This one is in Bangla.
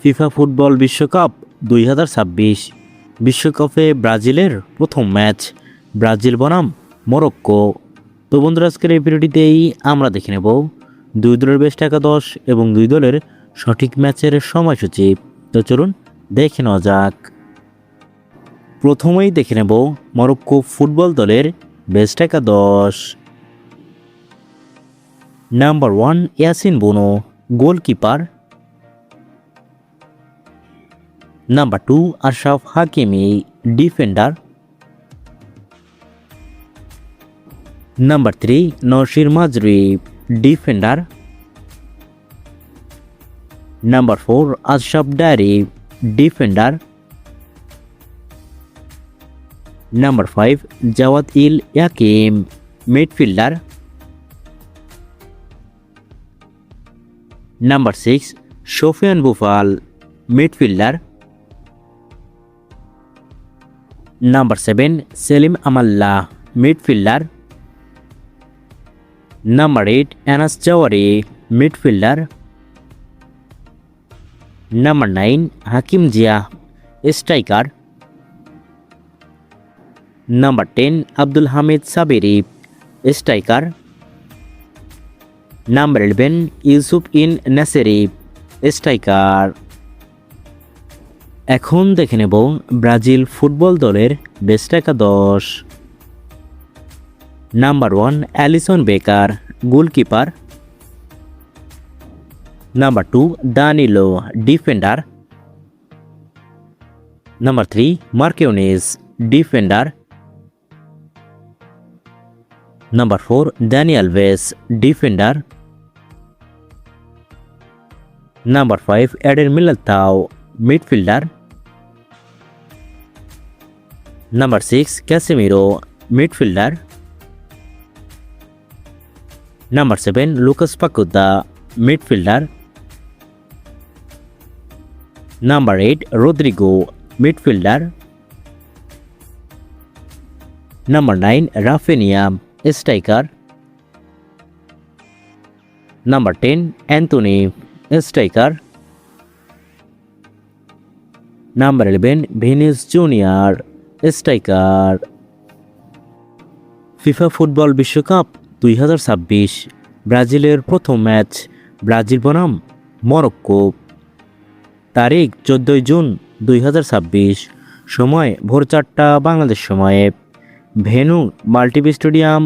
ফিফা ফুটবল বিশ্বকাপ 2026 বিশ্বকাপে ব্রাজিলের প্রথম ম্যাচ, ব্রাজিল বনাম মরক্কো। তো বন্ধুরা, আজকের এই ভিডিওটিতেই আমরা দেখে নেব দুই দলের বেস্ট একাদশ এবং দুই দলের সঠিক ম্যাচের সময়সূচি। তো চলুন দেখে নেওয়া যাক। প্রথমেই দেখে নেব মরক্কো ফুটবল দলের বেস্ট একাদশ। Number 1 Yassine Bounou, goalkeeper. Number 2 Achraf Hakimi, defender. Number 3 Noussair Mazraoui, defender. Number 4 Achraf Dari, defender. Number 5 Jawad El ইয়াকিম, midfielder. Number 6 Sofiane Boufal, midfielder. Number 7 Selim Amallah, midfielder. Number 8 Anass Zaroury, midfielder. Number 9 Hakim Ziyech, striker. Number 10 Abdul Hamid Sabiri, striker. Number 11 Youssef En Nesyri, striker. এখন দেখে নেব ব্রাজিল ফুটবল দলের বেস্ট একাদশ। Number 1 Alisson Becker, goalkeeper. Number 2 Danilo, defender. Number 3 Marquinhos, defender. Number 4 Dani Alves, defender. Number 5 Eder Militao, midfielder. Number 6 Casemiro, midfielder. Number 7 Lucas Paqueta, midfielder. Number 8 Rodrygo, midfielder. Number 9 Raphinha, striker. Number 10 Antony, striker. Number 11 Vinicius Junior, striker. FIFA football বিশ্বকাপ 2026 ব্রাজিলের প্রথম ম্যাচ, ব্রাজিল বনাম মরক্কো। তারিখ 14 জুন 2026, সময় ভোর 4টা বাংলাদেশ সময়ে। Venue মাল্টিপি stadium,